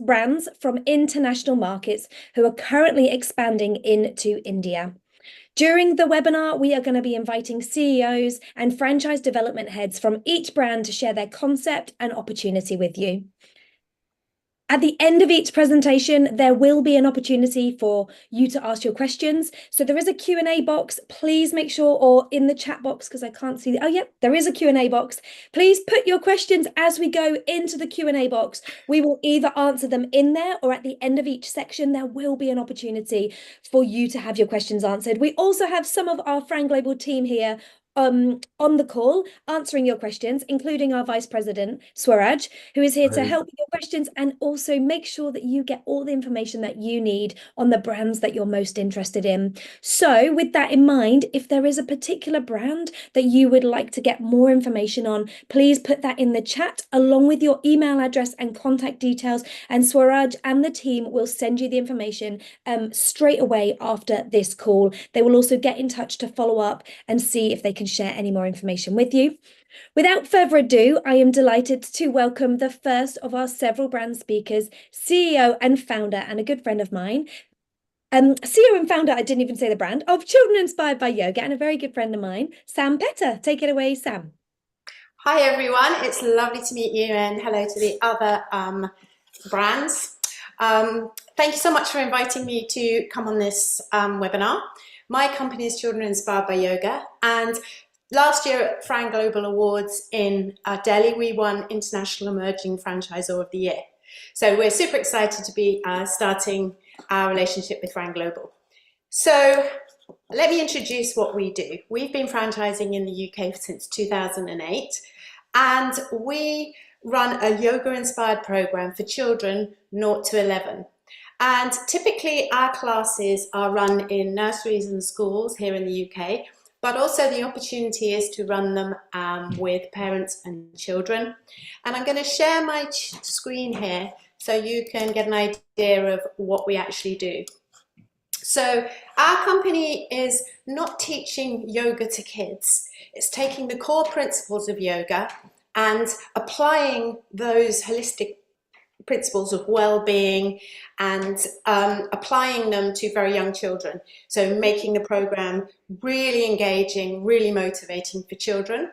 brands from international markets who are currently expanding into India. During the webinar, we are going to be inviting CEOs and franchise development heads from each brand to share their concept and opportunity with you. At the end of each presentation, there will be an opportunity for you to ask your questions. So there is a Q&A box. Please make sure, or in the chat box, because I can't see. Oh, yeah, there is a Q&A box. Please put your questions as we go into the Q&A box. We will either answer them in there, or at the end of each section, there will be an opportunity for you to have your questions answered. We also have some of our Fran Global team here on the call answering your questions, including our Vice President, Swaraj, who is here to help with your questions and also make sure that you get all the information that you need on the brands that you're most interested in. So with that in mind, if there is a particular brand that you would like to get more information on, please put that in the chat along with your email address and contact details, and Swaraj and the team will send you the information straight away after this call. They will also get in touch to follow up and see if they can share any more information with you. Without further ado, I am delighted to welcome the first of our several brand speakers, CEO and founder, and a good friend of mine. CEO and founder, I didn't even say the brand, of Children Inspired by Yoga, and a very good friend of mine, Sam Petter. Take it away, Sam. Hi everyone, it's lovely to meet you, and hello to the other brands. Thank you so much for inviting me to come on this webinar. My company is Children Inspired by Yoga, and last year at Fran Global Awards in Delhi, we won International Emerging Franchisor of the Year. So we're super excited to be starting our relationship with Fran Global. So let me introduce what we do. We've been franchising in the UK since 2008, and we run a yoga-inspired program for children 0 to 11. And typically our classes are run in nurseries and schools here in the UK, but also the opportunity is to run them with parents and children. And I'm going to share my screen here so you can get an idea of what we actually do. So our company is not teaching yoga to kids. It's taking the core principles of yoga and applying those holistic principles of well-being and applying them to very young children. So making the program really engaging, really motivating for children.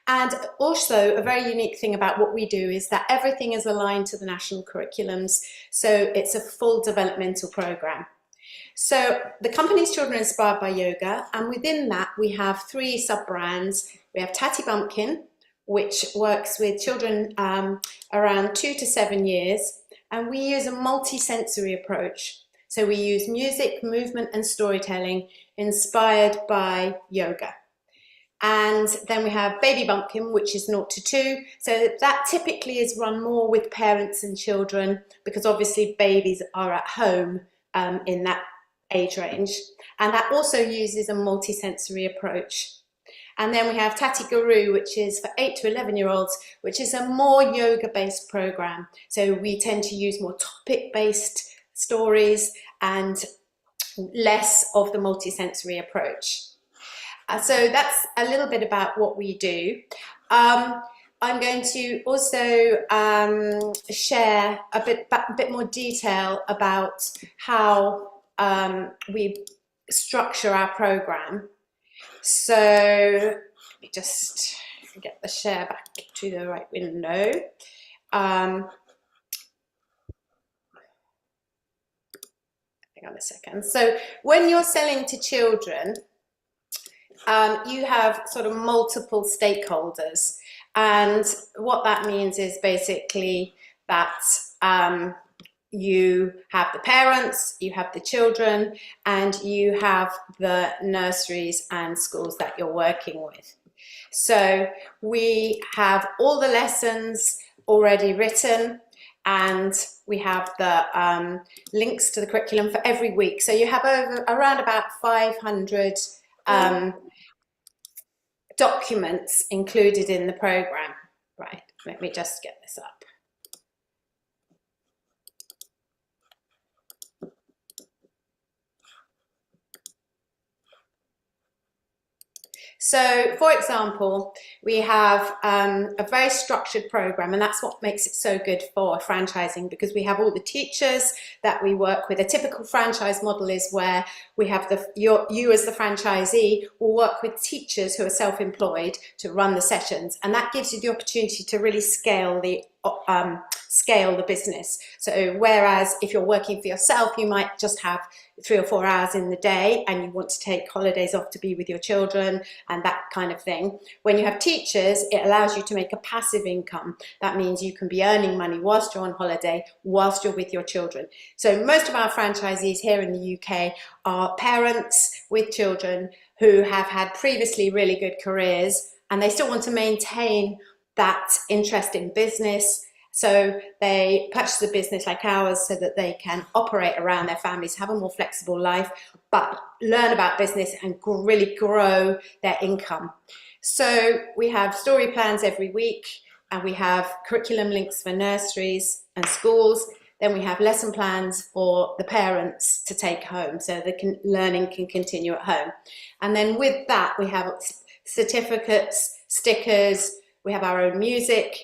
And also a very unique thing about what we do is that everything is aligned to the national curriculums. So it's a full developmental program. So the company's Children Inspired by Yoga, and within that we have 3 sub-brands. We have Tatty Bumpkin, which works with children around 2 to 7 years, and we use a multi-sensory approach. So we use music, movement and storytelling inspired by yoga. And then we have Baby Bumpkin, which is 0 to 2. So that typically is run more with parents and children, because obviously babies are at home in that age range. And that also uses a multi-sensory approach. And then we have Tatty Guru, which is for 8 to 11-year-olds, which is a more yoga-based program. So we tend to use more topic-based stories and less of the multi-sensory approach. So that's a little bit about what we do. I'm going to also share a bit more detail about how we structure our program. So let me just get the share back to the right window. Hang on a second. So when you're selling to children, you have sort of multiple stakeholders, and what that means is basically that you have the parents, you have the children, and you have the nurseries and schools that you're working with. So we have all the lessons already written, and we have the links to the curriculum for every week. So you have around about 500 documents included in the program. Right, let me just get this up. So, for example, we have a very structured program, and that's what makes it so good for franchising, because we have all the teachers that we work with. A typical franchise model is where we have you as the franchisee will work with teachers who are self-employed to run the sessions, and that gives you the opportunity to really scale the business. So whereas if you're working for yourself, you might just have 3 or 4 hours in the day and you want to take holidays off to be with your children and that kind of thing. When you have teachers, it allows you to make a passive income. That means you can be earning money whilst you're on holiday, whilst you're with your children. So most of our franchisees here in the UK are parents with children who have had previously really good careers, and they still want to maintain that interest in business. So they purchase a business like ours so that they can operate around their families, have a more flexible life, but learn about business and really grow their income. So we have story plans every week, and we have curriculum links for nurseries and schools. Then we have lesson plans for the parents to take home so the learning can continue at home. And then with that, we have certificates, stickers, we have our own music,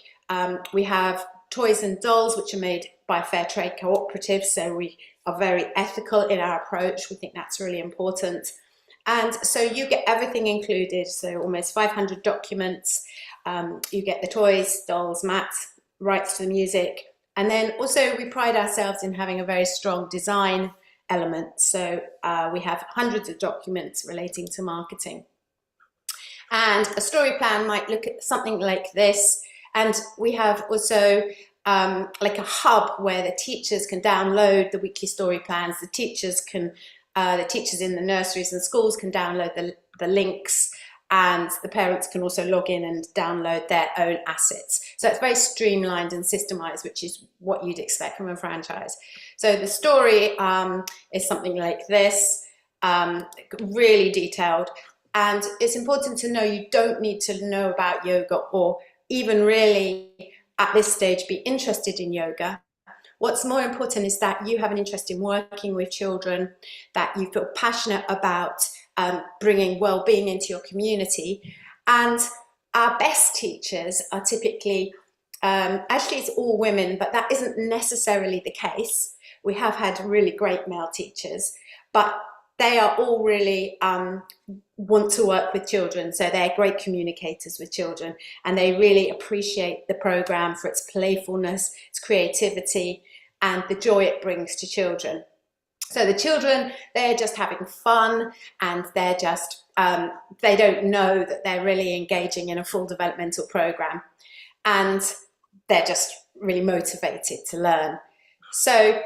we have toys and dolls, which are made by fair trade cooperatives, so we are very ethical in our approach. We think that's really important. And so you get everything included, so almost 500 documents. You get the toys, dolls, mats, rights to the music. And then also we pride ourselves in having a very strong design element. So we have hundreds of documents relating to marketing. And a story plan might look at something like this. And we have also like a hub where the teachers can download the weekly story plans. The teachers in the nurseries and schools can download the links, and the parents can also log in and download their own assets. So it's very streamlined and systemized, which is what you'd expect from a franchise. So the story is something like this, really detailed. And it's important to know you don't need to know about yoga or even really at this stage be interested in yoga. What's more important is that you have an interest in working with children, that you feel passionate about bringing well-being into your community. And our best teachers are typically, actually it's all women, but that isn't necessarily the case. We have had really great male teachers, but they are all really want to work with children, so they're great communicators with children, and they really appreciate the program for its playfulness, its creativity, and the joy it brings to children. So the children, they're just having fun, and they're just, they don't know that they're really engaging in a full developmental program, and they're just really motivated to learn. So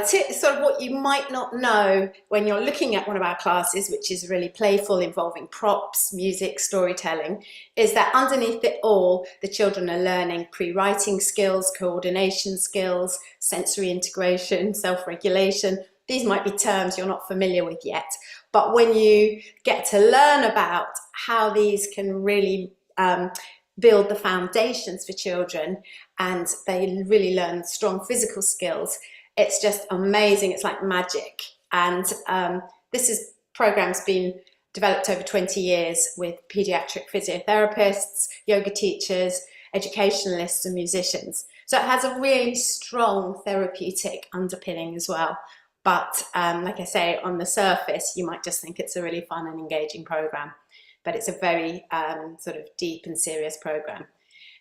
sort of what you might not know when you're looking at one of our classes, which is really playful, involving props, music, storytelling, is that underneath it all, the children are learning pre-writing skills, coordination skills, sensory integration, self-regulation. These might be terms you're not familiar with yet, but when you get to learn about how these can really build the foundations for children, and they really learn strong physical skills, it's just amazing. It's like magic. And this program's been developed over 20 years with pediatric physiotherapists, yoga teachers, educationalists, and musicians. So it has a really strong therapeutic underpinning as well. But like I say, on the surface, you might just think it's a really fun and engaging program, but it's a very sort of deep and serious program.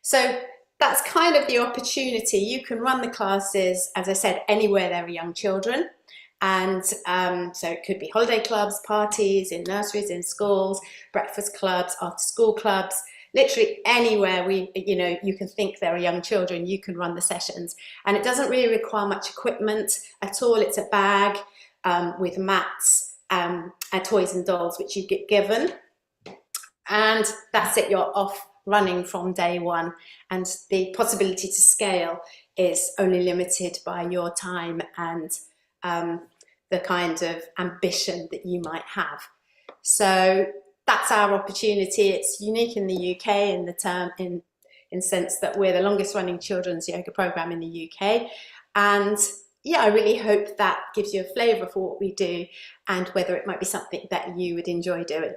So that's kind of the opportunity. You can run the classes, as I said, anywhere there are young children. And so it could be holiday clubs, parties, in nurseries, in schools, breakfast clubs, after school clubs, literally anywhere you can think there are young children, you can run the sessions. And it doesn't really require much equipment at all. It's a bag with mats and toys and dolls, which you get given. And that's it, you're off running from day one, and the possibility to scale is only limited by your time and the kind of ambition that you might have. So that's our opportunity. It's unique in the UK in the sense that we're the longest running children's yoga program in the UK. And yeah, I really hope that gives you a flavour for what we do and whether it might be something that you would enjoy doing.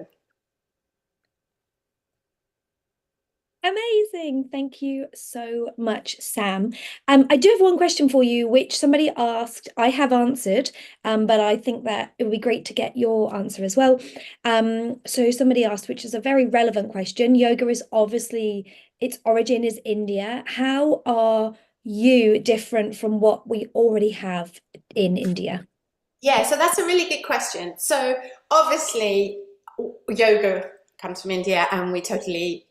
Amazing. Thank you so much, Sam. I do have one question for you, which somebody asked. I have answered, but I think that it would be great to get your answer as well. So somebody asked, which is a very relevant question. Yoga is obviously, its origin is India. How are you different from what we already have in India? Yeah, so that's a really good question. So obviously, yoga comes from India, and we totally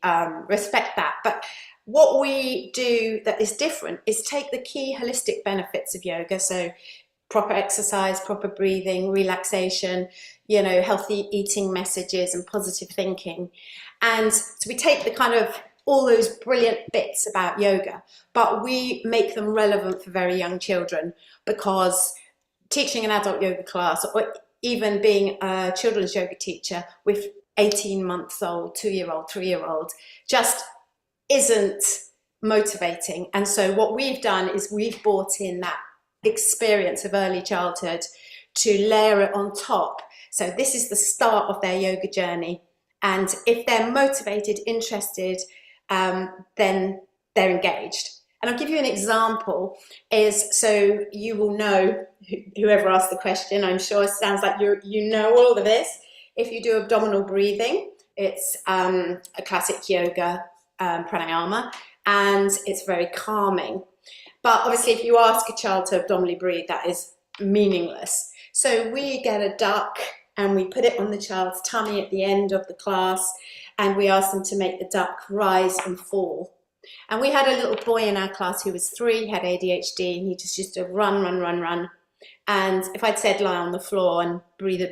respect that. But what we do that is different is take the key holistic benefits of yoga. So proper exercise, proper breathing, relaxation, healthy eating messages and positive thinking. And so we take the kind of all those brilliant bits about yoga, but we make them relevant for very young children, because teaching an adult yoga class, or even being a children's yoga teacher with 18 months old, 2-year old, 3-year old, just isn't motivating. And so what we've done is we've brought in that experience of early childhood to layer it on top. So this is the start of their yoga journey. And if they're motivated, interested, then they're engaged. And I'll give you an example, so you will know, whoever asked the question, I'm sure it sounds like you know all of this. If you do abdominal breathing, it's a classic yoga pranayama, and it's very calming. But obviously, if you ask a child to abdominally breathe, that is meaningless. So we get a duck and we put it on the child's tummy at the end of the class, and we ask them to make the duck rise and fall. And we had a little boy in our class who was 3, had ADHD, and he just used to run, run, run, run. And if I'd said lie on the floor and breathe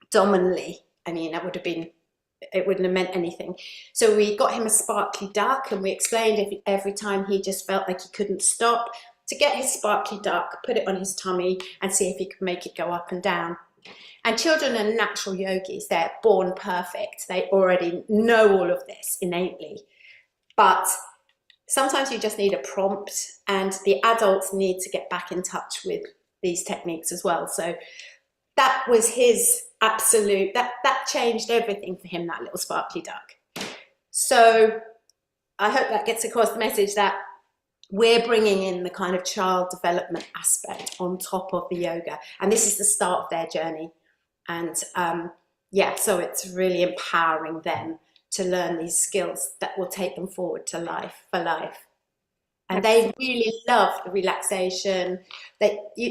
abdominally, I mean, it wouldn't have meant anything. So we got him a sparkly duck, and we explained every time he just felt like he couldn't stop, to get his sparkly duck, put it on his tummy, and see if he could make it go up and down. And children are natural yogis. They're born perfect. They already know all of this innately. But sometimes you just need a prompt, and the adults need to get back in touch with these techniques as well. So that was his absolute, that changed everything for him, that little sparkly duck. So I hope that gets across the message that we're bringing in the kind of child development aspect on top of the yoga. And this is the start of their journey. And yeah, so it's really empowering them to learn these skills that will take them forward to life, for life. And they really love the relaxation.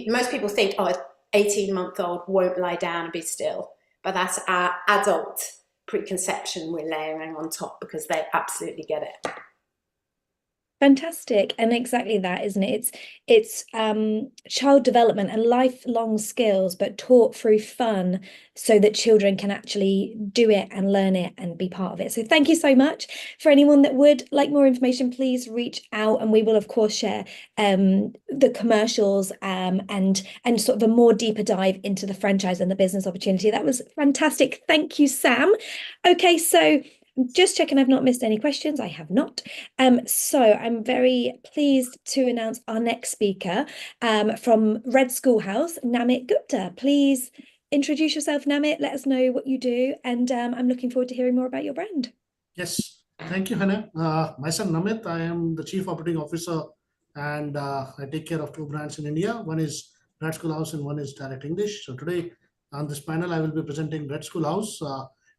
Most people think, oh, 18-month-old won't lie down and be still. But that's our adult preconception we're layering on top, because they absolutely get it. Fantastic. And exactly that, isn't it? It's child development and lifelong skills, but taught through fun, so that children can actually do it and learn it and be part of it. So thank you so much. For anyone that would like more information, please reach out, and we will of course share the commercials and sort of a more deeper dive into the franchise and the business opportunity. That was fantastic. Thank you, Sam. Okay, so just checking I've not missed any questions. I have not. So I'm very pleased to announce our next speaker from Red Schoolhouse, Namit Gupta. Please introduce yourself, Namit. Let us know what you do, and I'm looking forward to hearing more about your brand. Yes, thank you, Hannah. Myself, Namit. I am the Chief Operating Officer, and I take care of 2 brands in India. One is Red Schoolhouse and one is Direct English. So today on this panel, I will be presenting Red Schoolhouse,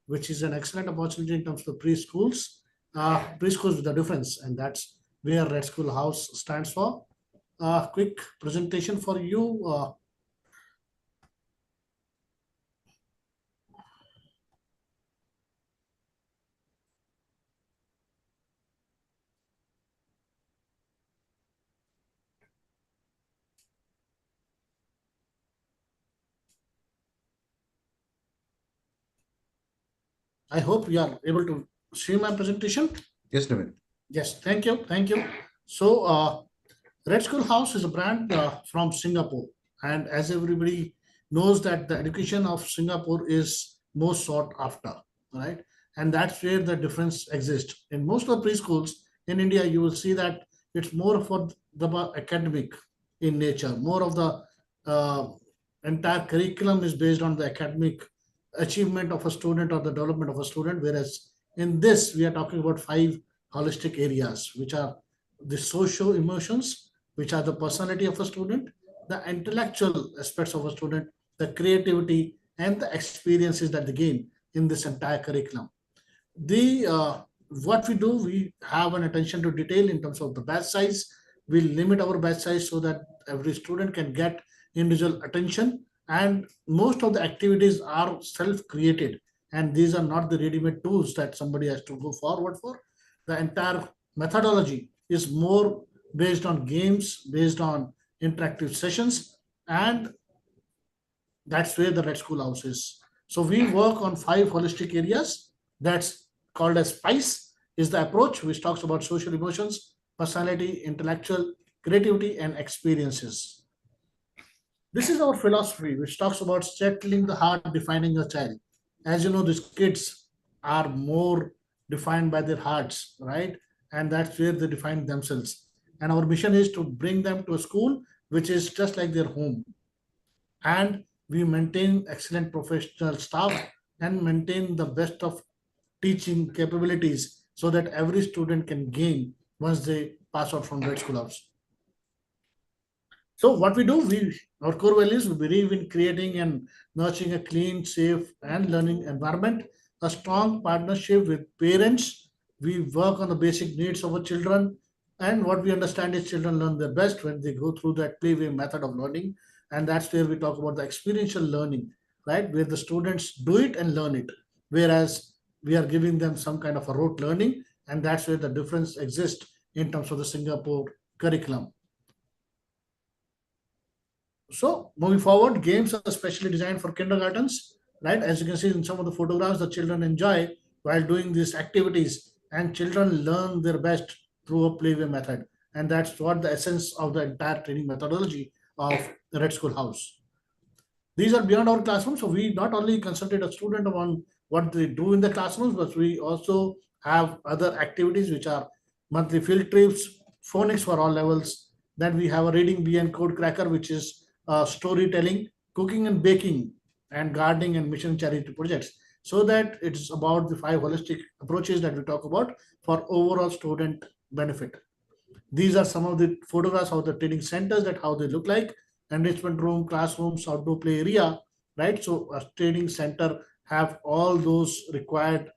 which is an excellent opportunity in terms of preschools. Preschools with a difference, and that's where Red Schoolhouse stands for. Quick presentation for you. I hope you are able to see my presentation. Yes, Navin. Yes, thank you. Thank you. So, Red Schoolhouse is a brand from Singapore. And as everybody knows, that the education of Singapore is most sought after, right? And that's where the difference exists. In most of the preschools in India, you will see that it's more for the academic in nature. More of the entire curriculum is based on the academic achievement of a student or the development of a student. Whereas in this, we are talking about 5 holistic areas, which are the social emotions, which are the personality of a student, the intellectual aspects of a student, the creativity, and the experiences that they gain in this entire curriculum. The What we do, we have an attention to detail in terms of the batch size. We limit our batch size so that every student can get individual attention, and most of the activities are self created, and these are not the ready made tools that somebody has to go forward for. The entire methodology is more based on games, based on interactive sessions, and that's where the Red School House is. So we work on 5 holistic areas. That's called as SPICE is the approach, which talks about social emotions, personality, intellectual, creativity, and experiences. This is our philosophy, which talks about settling the heart, defining a child. As you know, these kids are more defined by their hearts, right? And that's where they define themselves. And our mission is to bring them to a school which is just like their home, and we maintain excellent professional staff and maintain the best of teaching capabilities so that every student can gain once they pass out from Red School House. So what we do, our core values, we believe in creating and nurturing a clean, safe, and learning environment, a strong partnership with parents. We work on the basic needs of our children, and what we understand is children learn their best when they go through that playway method of learning, and that's where we talk about the experiential learning, right? Where the students do it and learn it, whereas we are giving them some kind of a rote learning, and that's where the difference exists in terms of the Singapore curriculum. So moving forward, games are specially designed for kindergartens, right? As you can see in some of the photographs, the children enjoy while doing these activities, and children learn their best through a playway method. And that's what the essence of the entire training methodology of the Red School House. These are beyond our classroom, so we not only concentrate a student on what they do in the classrooms, but we also have other activities which are monthly field trips, phonics for all levels. Then we have a reading bee and code cracker, which is storytelling, cooking and baking, and gardening and mission charity projects. So that it's about the 5 holistic approaches that we talk about for overall student benefit. These are some of the photographs of the training centers, that how they look like: enrichment room, classrooms, outdoor play area, right? So a training center have all those required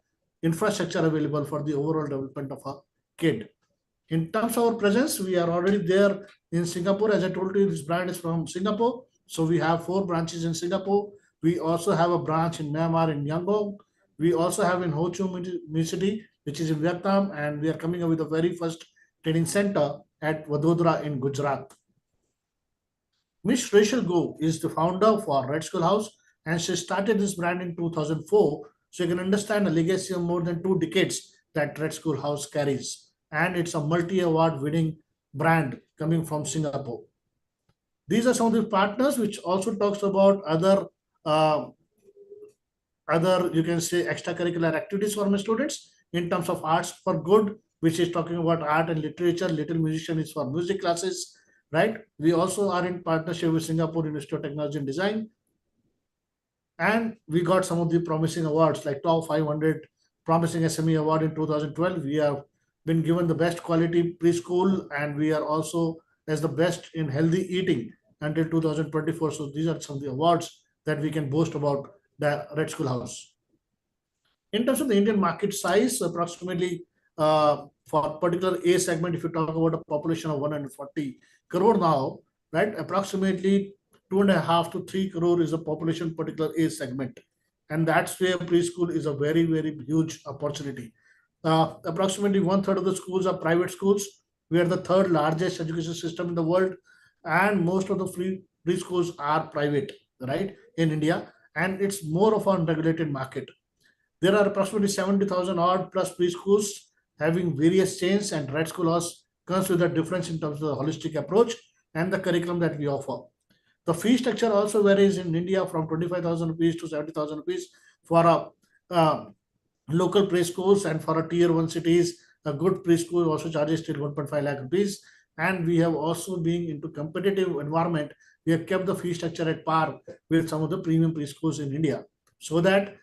infrastructure available for the overall development of a kid. In terms of our presence, we are already there in Singapore. As I told you, this brand is from Singapore. So we have 4 branches in Singapore. We also have a branch in Myanmar in Yangon. We also have in Ho Chi Minh City, which is in Vietnam, and we are coming up with the very first training center at Vadodara in Gujarat. Miss Rachel Go is the founder for Red School House, and she started this brand in 2004. So you can understand a legacy of more than 2 decades that Red School House carries, and it's a multi-award winning brand coming from Singapore. These are some of the partners, which also talks about uh, other, you can say, extracurricular activities for my students in terms of arts for good, which is talking about art and literature. Little musician is for music classes, right? We also are in partnership with Singapore University of Technology and Design, and we got some of the promising awards like top 500 promising SME award in 2012. We have been given the best quality preschool, and we are also as the best in healthy eating until 2024. So these are some of the awards that we can boast about the Red School House. In terms of the Indian market size, approximately for particular A segment, if you talk about a population of 140 crore now, right, approximately 2.5 to 3 crore is the population particular A segment, and that's where preschool is a very very huge opportunity. Approximately 1/3 of the schools are private schools. We are the third largest education system in the world, and most of the free preschools are private, right, in India, and it's more of an unregulated market. There are approximately 70,000 odd plus preschools having various chains, and Red School House comes with a difference in terms of the holistic approach and the curriculum that we offer. The fee structure also varies in India from 25,000 rupees to 70,000 rupees for a local preschools, and for a tier 1 cities, a good preschool also charges till 1.5 lakh rupees. And we have also been into competitive environment. We have kept the fee structure at par with some of the premium preschools in India, so that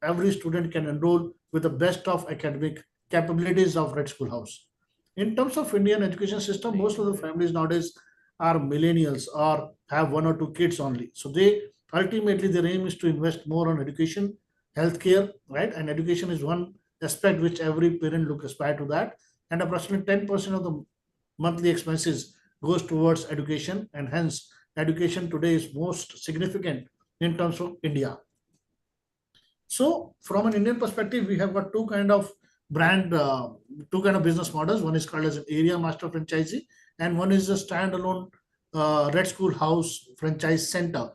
every student can enroll with the best of academic capabilities of Red School House. In terms of Indian education system, most of the families nowadays are millennials or have one or two kids only. So they ultimately their aim is to invest more on education, healthcare, right? And education is one aspect which every parent look aspire to that. And approximately 10% of the monthly expenses goes towards education, and hence education today is most significant in terms of India. So from an Indian perspective, we have got two kind of business models. One is called as an area master franchisee, and one is a standalone Red School House franchise center.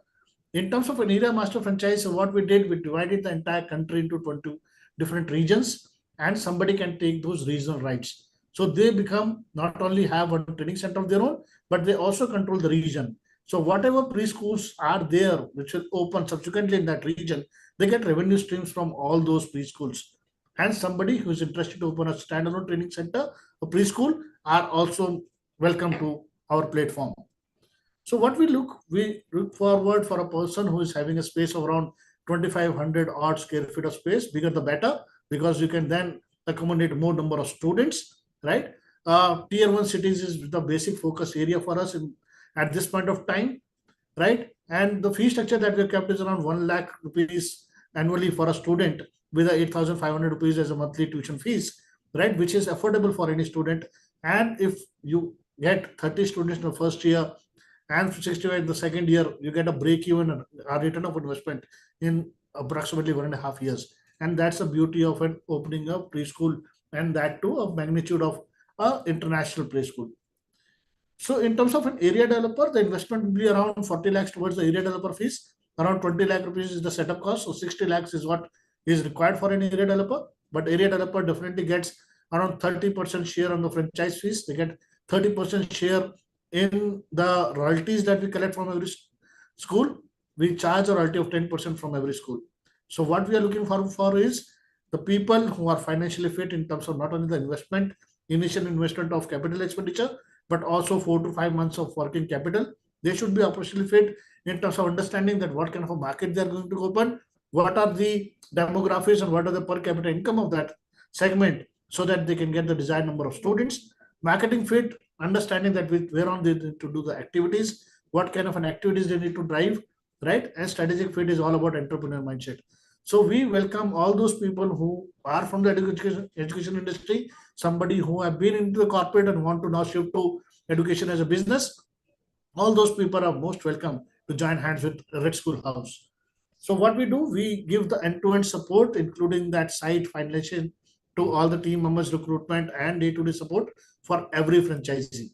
In terms of an area master franchise, what we did, we divided the entire country into 20 different regions, and somebody can take those regional rights. So they become not only have a training center of their own, but they also control the region. So whatever preschools are there, which will open subsequently in that region, they get revenue streams from all those preschools. And somebody who is interested to open a standalone training center, a preschool, are also welcome to our platform. So what we look forward for a person who is having a space of around 2,500 odd square feet of space, bigger the better, because you can then accommodate more number of students, right? Tier 1 cities is the basic focus area for us at this point of time, right? And the fee structure that we have kept is around 1 lakh rupees annually for a student, with a 8,500 rupees as a monthly tuition fees, right? Which is affordable for any student. And if you get 30 students in the first year and 65 in the second year, you get a break even a return of investment in approximately 1.5 years. And that's the beauty of an opening up preschool, and that too of magnitude of a international preschool. So in terms of an area developer, the investment will be around 40 lakhs towards the area developer fees. Around 20 lakh rupees is the setup cost. So 60 lakhs is what is required for an area developer. But area developer definitely gets around 30% share on the franchise fees. They get 30% share in the royalties that we collect from every school. We charge a royalty of 10% from every school. So what we are looking for is the people who are financially fit in terms of not only the initial investment of capital expenditure, but also 4 to 5 months of working capital. They should be operationally fit in terms of understanding that what kind of a market they are going to open, what are the demographics, and what are the per capita income of that segment, so that they can get the desired number of students. Marketing fit, understanding that where on they need to do the activities, what kind of an activities they need to drive, right? And strategic fit is all about entrepreneur mindset. So we welcome all those people who are from the education industry, somebody who have been into the corporate and want to now shift to education as a business. All those people are most welcome to join hands with Red School House. So what we do, we give the end-to-end support, including that site finalization to all the team members, recruitment, and day-to-day support for every franchisee,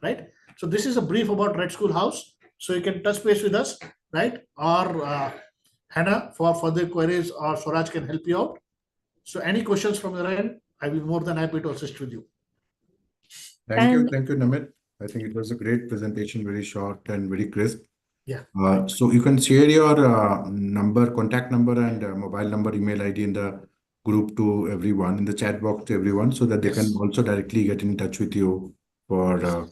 right? So this is a brief about Red School House. So you can touch base with us, right? Or Hannah for further queries, or Swaraj can help you out. So any questions from your end, I will be more than happy to assist with you. Thank you, Namit. I think it was a great presentation, very short and very crisp. Yeah. So you can share your contact number, and mobile number, email ID in the group to everyone, in the chat box to everyone, so that they can also directly get in touch with you for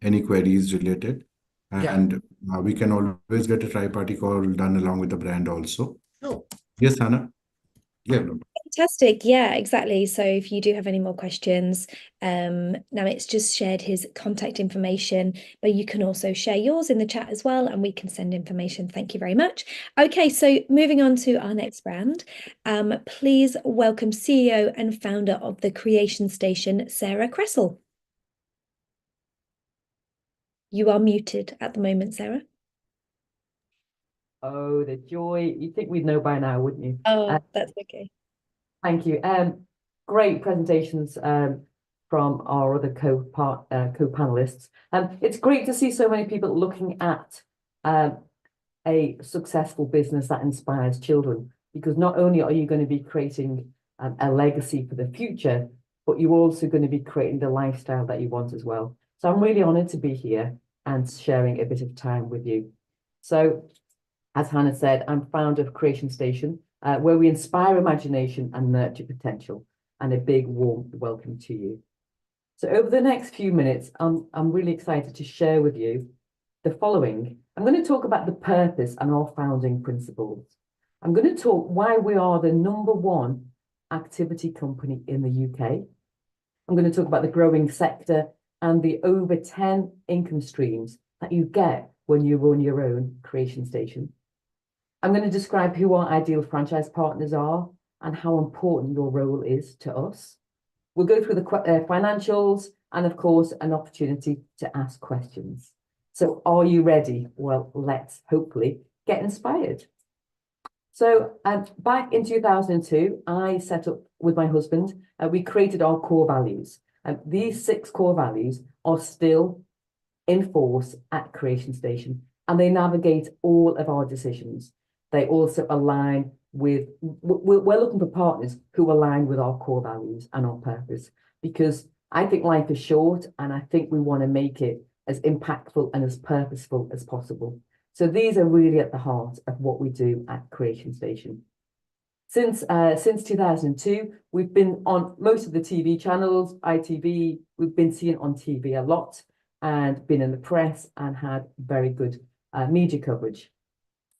any queries related. And we can always get a tri-party call done along with the brand also. Oh. Yes, Hannah? Yeah. Fantastic. Yeah, exactly. So if you do have any more questions, Namit's just shared his contact information, but you can also share yours in the chat as well, and we can send information. Thank you very much. Okay, so moving on to our next brand, please welcome CEO and founder of the Creation Station, Sarah Cressel. You are muted at the moment, Sarah. Oh, the joy. You'd think we'd know by now, wouldn't you? Oh, that's okay. Thank you. Great presentations from our other co-panelists. It's great to see so many people looking at a successful business that inspires children, because not only are you going to be creating a legacy for the future, but you're also going to be creating the lifestyle that you want as well. So I'm really honoured to be here and sharing a bit of time with you. So, as Hannah said, I'm founder of Creation Station, where we inspire imagination and nurture potential, and a big warm welcome to you. So over the next few minutes, I'm really excited to share with you the following. I'm going to talk about the purpose and our founding principles. I'm going to talk why we are the #1 activity company in the UK. I'm going to talk about the growing sector and the over 10 income streams that you get when you run your own creation station. I'm going to describe who our ideal franchise partners are and how important your role is to us. We'll go through the financials and, of course, an opportunity to ask questions. So are you ready? Well, let's hopefully get inspired. So back in 2002, I set up with my husband, we created our core values. And these 6 core values are still in force at Creation Station, and they navigate all of our decisions. They also align with, we're looking for partners who align with our core values and our purpose, because I think life is short and I think we want to make it as impactful and as purposeful as possible. So these are really at the heart of what we do at Creation Station. Since 2002, we've been on most of the TV channels, ITV, we've been seen on TV a lot and been in the press and had very good media coverage.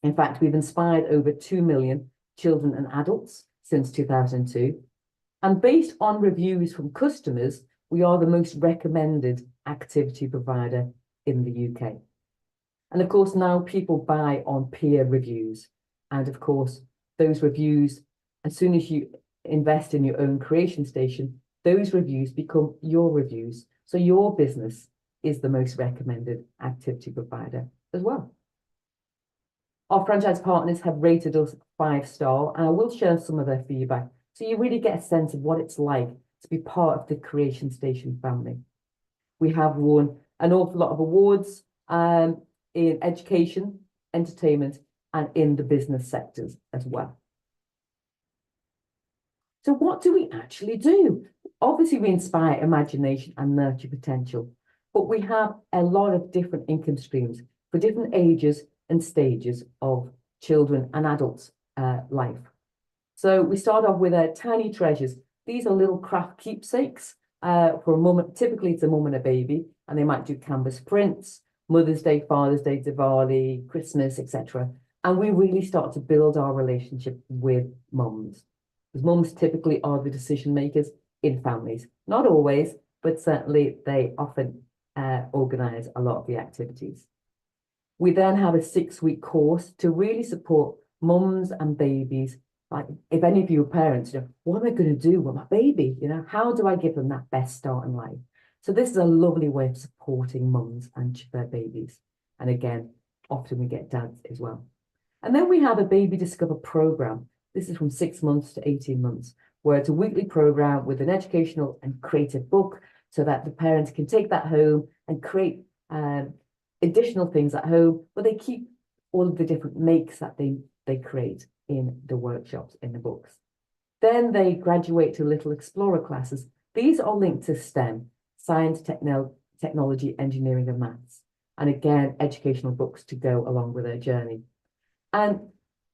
In fact, we've inspired over 2 million children and adults since 2002. And based on reviews from customers, we are the most recommended activity provider in the UK. And of course, now people buy on peer reviews. And of course, those reviews, as soon as you invest in your own creation station, those reviews become your reviews. So your business is the most recommended activity provider as well. Our franchise partners have rated us 5-star, and I will share some of their feedback so you really get a sense of what it's like to be part of the Creation Station family. We have won an awful lot of awards in education, entertainment, and in the business sectors as well. So what do we actually do? Obviously, we inspire imagination and nurture potential, but we have a lot of different income streams for different ages and stages of children and adults' life. So we start off with tiny treasures. These are little craft keepsakes for a mum. Typically, it's a mum and a baby, and they might do canvas prints, Mother's Day, Father's Day, Diwali, Christmas, etc. And we really start to build our relationship with mums, because mums typically are the decision makers in families. Not always, but certainly they often organise a lot of the activities. We then have a 6-week course to really support mums and babies. Like, if any of you are parents, what am I going to do with my baby? How do I give them that best start in life? So this is a lovely way of supporting mums and their babies. And again, often we get dads as well. And then we have a Baby Discover program. This is from 6 months to 18 months, where it's a weekly program with an educational and creative book so that the parents can take that home and create additional things at home, but they keep all of the different makes that they create in the workshops, in the books. Then they graduate to Little Explorer classes. These are linked to STEM, science, technology, engineering, and maths. And again, educational books to go along with their journey. And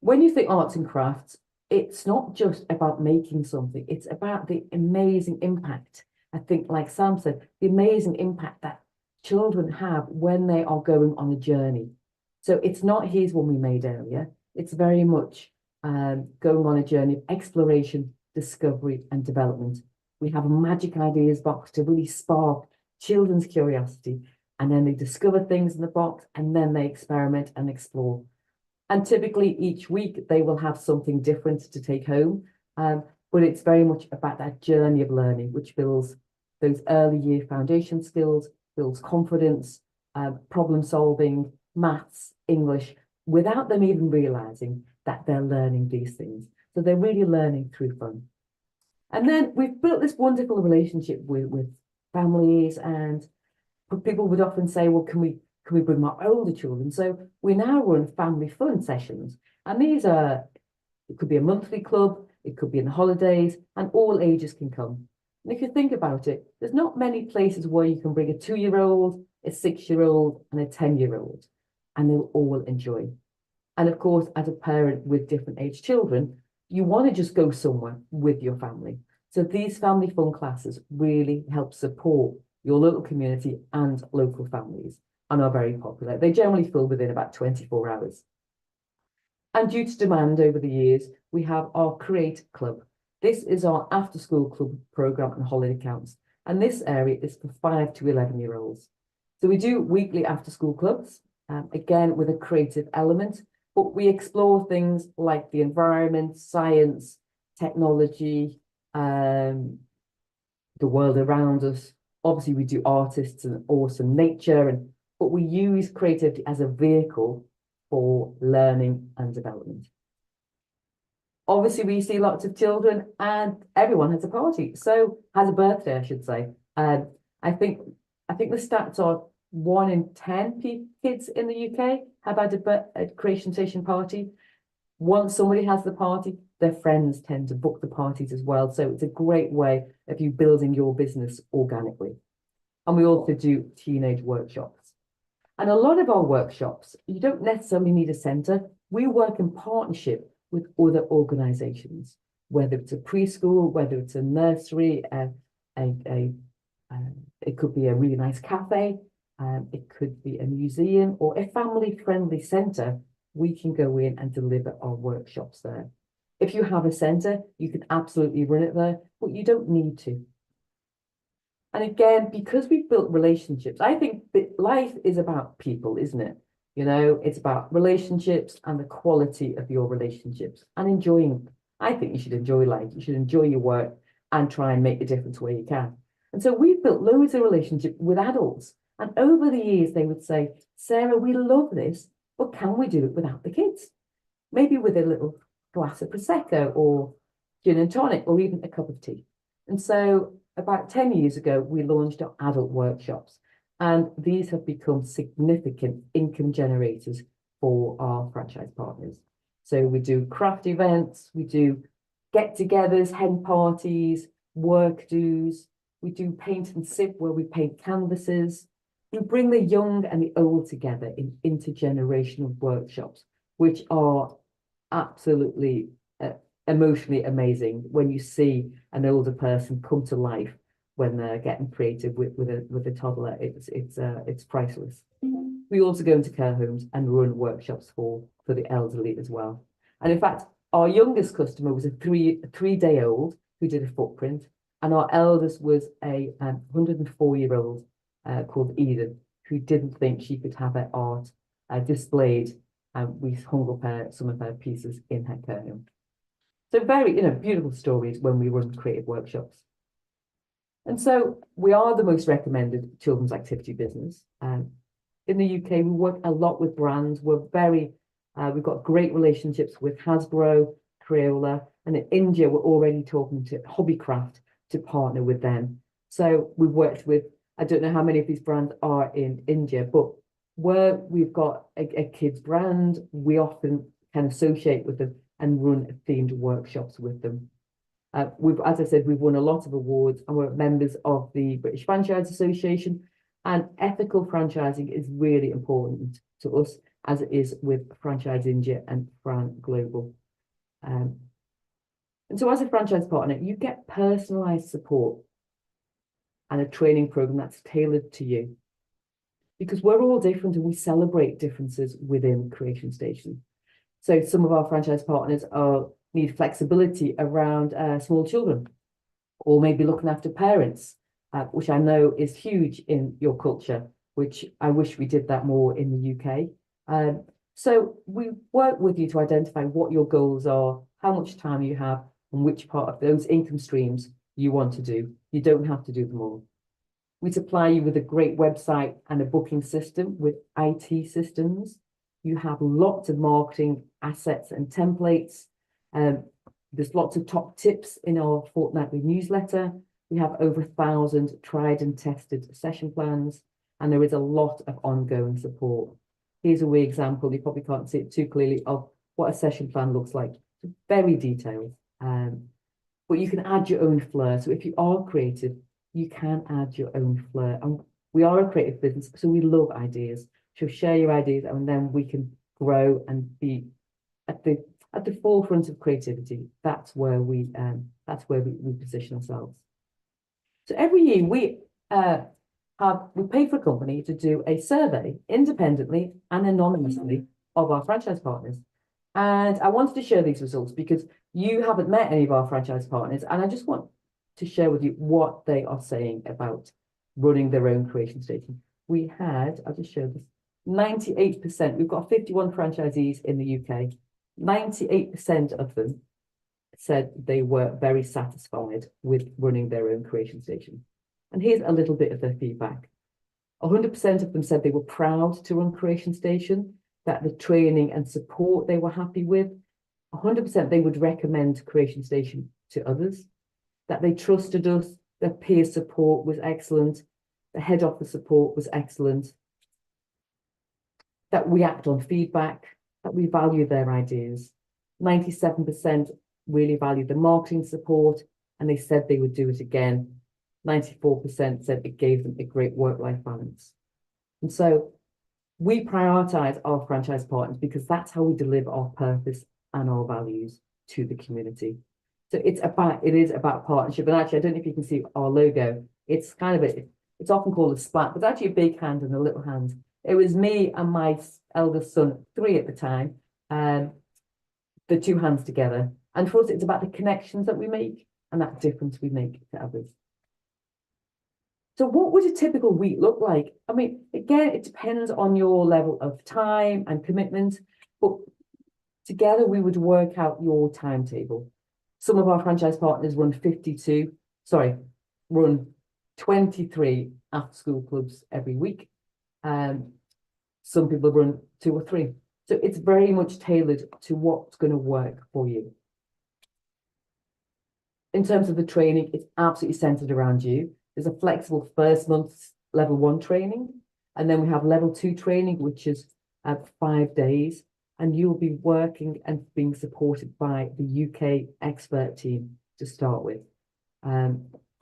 when you think arts and crafts, it's not just about making something, it's about the amazing impact. I think, like Sam said, the amazing impact that children have when they are going on a journey. So it's not here's one we made earlier. It's very much going on a journey of exploration, discovery, and development. We have a magic ideas box to really spark children's curiosity, and then they discover things in the box, and then they experiment and explore. And typically each week they will have something different to take home, but it's very much about that journey of learning, which builds those early year foundation skills, builds confidence, problem solving, maths, English, without them even realizing that they're learning these things. So they're really learning through fun. And then we've built this wonderful relationship with families, and people would often say, well, can we bring my older children? So we now run family fun sessions. And these are, it could be a monthly club, it could be in the holidays, and all ages can come. And if you think about it, there's not many places where you can bring a 2-year-old, a 6-year-old, and a 10-year-old, and they'll all enjoy. And of course, as a parent with different age children, you want to just go somewhere with your family. So these family fun classes really help support your local community and local families, and are very popular. They generally fill within about 24 hours. And due to demand over the years, we have our Create Club. This is our after school club program and holiday camps. And this area is for 5 to 11-year-olds. So we do weekly after school clubs, again, with a creative element, but we explore things like the environment, science, technology, the world around us. Obviously, we do artists and awesome nature, but we use creativity as a vehicle for learning and development. Obviously, we see lots of children and everyone has a party. So has a birthday, I should say. I think the stats are 1 in 10 kids in the UK have had a Creation Station party. Once somebody has the party, their friends tend to book the parties as well. So it's a great way of you building your business organically. And we also do teenage workshops. And a lot of our workshops, you don't necessarily need a centre. We work in partnership with other organisations, whether it's a preschool, whether it's a nursery, it could be a really nice cafe, it could be a museum or a family-friendly centre. We can go in and deliver our workshops there. If you have a centre, you can absolutely run it there, but you don't need to. And again, because we've built relationships, I think that life is about people, isn't it? You know, it's about relationships and the quality of your relationships and enjoying. I think you should enjoy life. You should enjoy your work and try and make a difference where you can. And so we've built loads of relationships with adults. And over the years, they would say, Sarah, we love this, but can we do it without the kids? Maybe with a little glass of Prosecco or gin and tonic or even a cup of tea. And so about 10 years ago, we launched our adult workshops. And these have become significant income generators for our franchise partners. So we do craft events, we do get-togethers, hen parties, work do's, we do paint and sip where we paint canvases. We bring the young and the old together in intergenerational workshops, which are absolutely emotionally amazing when you see an older person come to life when they're getting creative with a toddler. It's priceless. We also go into care homes and run workshops for the elderly as well. And in fact, our youngest customer was a three-day-old who did a footprint, and our eldest was a 104-year-old called Eden, who didn't think she could have her art displayed, and we hung up some of her pieces in her care home. So very, beautiful stories when we run creative workshops. And so we are the most recommended children's activity business. In the UK, we work a lot with brands. We've got great relationships with Hasbro, Crayola, and in India, we're already talking to Hobbycraft to partner with them. So we've worked with, I don't know how many of these brands are in India, but where we've got a kids brand, we often can associate with them and run themed workshops with them. As I said, we've won a lot of awards and we're members of the British Franchise Association, and ethical franchising is really important to us, as it is with Franchise India and Fran Global. And so as a franchise partner, you get personalized support and a training program that's tailored to you, because we're all different and we celebrate differences within Creation Station. So some of our franchise partners need flexibility around small children, or maybe looking after parents, which I know is huge in your culture, which I wish we did that more in the UK. So we work with you to identify what your goals are, how much time you have, and which part of those income streams you want to do. You don't have to do them all. We supply you with a great website and a booking system with IT systems. You have lots of marketing assets and templates. There's lots of top tips in our fortnightly newsletter. We have over 1,000 tried and tested session plans, and there is a lot of ongoing support. Here's a wee example, you probably can't see it too clearly, of what a session plan looks like. It's very detailed, but you can add your own flair. So if you are creative, you can add your own flair. And we are a creative business, so we love ideas. So share your ideas, and then we can grow and be at the forefront of creativity. That's where we position ourselves. So every year we pay for a company to do a survey independently and anonymously of our franchise partners. And I wanted to share these results because You haven't met any of our franchise partners, and I just want to share with you what they are saying about running their own creation station. We had, I'll just show this, 98%. We've got 51 franchisees in the UK. 98% of them said they were very satisfied with running their own creation station. And here's a little bit of their feedback. 100% of them said they were proud to run Creation Station, that the training and support they were happy with. 100% they would recommend Creation Station to others, that they trusted us, their peer support was excellent, the head office support was excellent, that we act on feedback, that we value their ideas. 97% really valued the marketing support, and they said they would do it again. 94% said it gave them a great work-life balance. And so we prioritize our franchise partners because that's how we deliver our purpose and our values to the community. So it is about partnership. And actually, I don't know if you can see our logo. It's kind of it's often called a splat, but it's actually a big hand and a little hand. It was me and my eldest son, 3 at the time, the 2 hands together. And for us, it's about the connections that we make and that difference we make to others. So what would a typical week look like? I mean, again, it depends on your level of time and commitment, but together we would work out your timetable. Some of our franchise partners run 23 after-school clubs every week. Some people run 2 or 3. So it's very much tailored to what's going to work for you. In terms of the training, it's absolutely centered around you. There's a flexible first month level 1 training, and then we have level 2 training, which is 5 days, and you'll be working and being supported by the UK expert team to start with.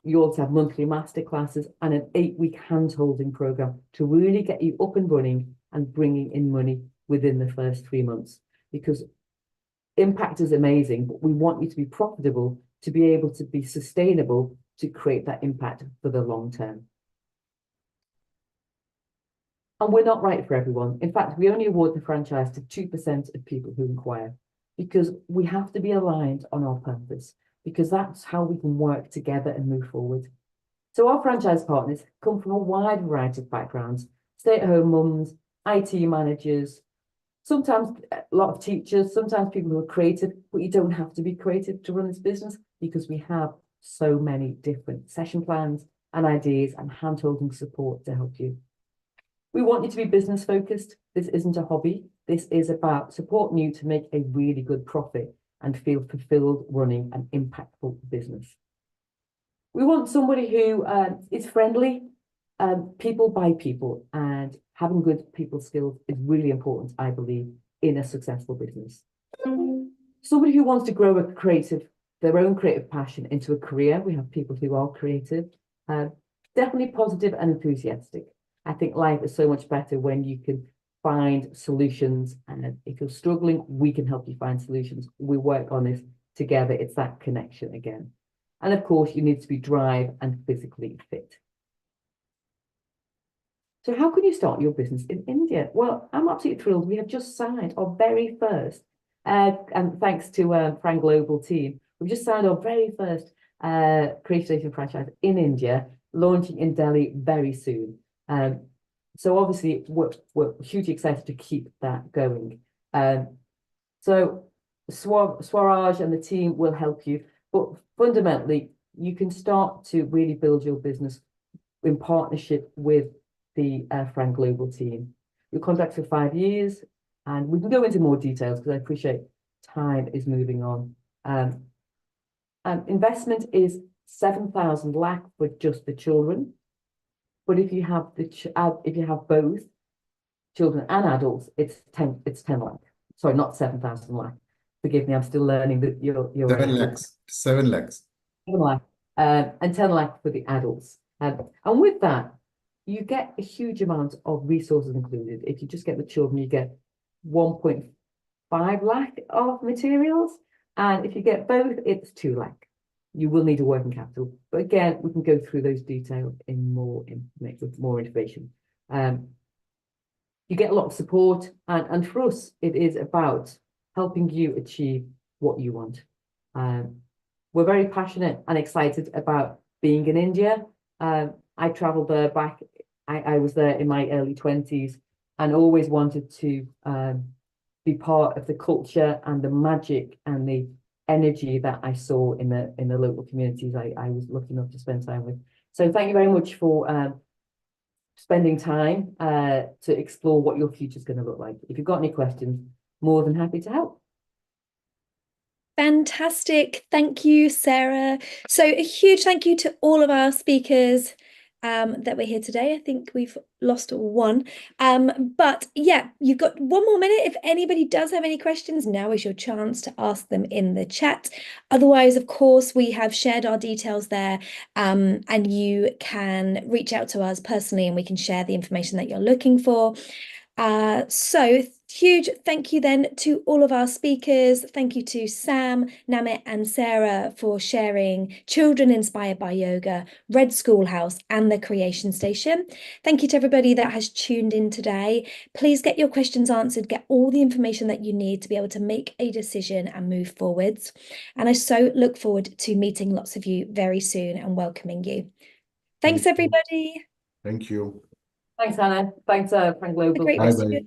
You also have monthly master classes and an 8-week hand-holding program to really get you up and running and bringing in money within the first 3 months, because impact is amazing, but we want you to be profitable, to be able to be sustainable, to create that impact for the long term. And we're not right for everyone. In fact, we only award the franchise to 2% of people who inquire, because we have to be aligned on our purpose, because that's how we can work together and move forward. So our franchise partners come from a wide variety of backgrounds: stay-at-home mums, IT managers, sometimes a lot of teachers, sometimes people who are creative, but you don't have to be creative to run this business, because we have so many different session plans and ideas and hand-holding support to help you. We want you to be business focused. This isn't a hobby. This is about supporting you to make a really good profit and feel fulfilled running an impactful business. We want somebody who is friendly, people by people, and having good people skills is really important, I believe, in a successful business. Somebody who wants to grow their own creative passion into a career. We have people who are creative, definitely positive and enthusiastic. I think life is so much better when you can find solutions, and if you're struggling, we can help you find solutions. We work on this together. It's that connection again. And of course, you need to be drive and physically fit. So how can you start your business in India? Well, I'm absolutely thrilled. We have just signed our very first, and thanks to Frank Global team, we've just signed our very first Creation Station franchise in India, launching in Delhi very soon. So obviously we're hugely excited to keep that going. So Swaraj and the team will help you, but fundamentally you can start to really build your business in partnership with the Frank Global team. Your contract's for 5 years, and we can go into more details because I appreciate time is moving on. Investment is 7,000 lakh for just the children. But if you have both children and adults, it's 10 lakh. Sorry, not 7,000 lakh. Forgive me, I'm still learning that you're 7 lakhs. 7 lakhs. 7 lakh, and 10 lakh for the adults. And with that, you get a huge amount of resources included. If you just get the children, you get 1.5 lakh of materials. And if you get both, it's 2 lakh. You will need a working capital. But again, we can go through those details with more information. You get a lot of support. And for us, it is about helping you achieve what you want. We're very passionate and excited about being in India. I traveled there back, I was there in my early 20s and always wanted to be part of the culture and the magic and the energy that I saw in the local communities I was lucky enough to spend time with. So thank you very much for spending time to explore what your future is going to look like. If you've got any questions, more than happy to help. Fantastic. Thank you, Sarah. So a huge thank you to all of our speakers that were here today. I think we've lost one. But yeah, you've got one more minute. If anybody does have any questions, now is your chance to ask them in the chat. Otherwise, of course, we have shared our details there, and you can reach out to us personally and we can share the information that you're looking for. So huge thank you then to all of our speakers. Thank you to Sam, Namit and Sarah for sharing Children Inspired by Yoga, Red Schoolhouse and the Creation Station. Thank you to everybody that has tuned in today. Please get your questions answered, get all the information that you need to be able to make a decision and move forwards. And I so look forward to meeting lots of you very soon and welcoming you. Thanks, everybody. Thank you. Thanks, Hannah. Thanks, Frank Global. Have a great rest of your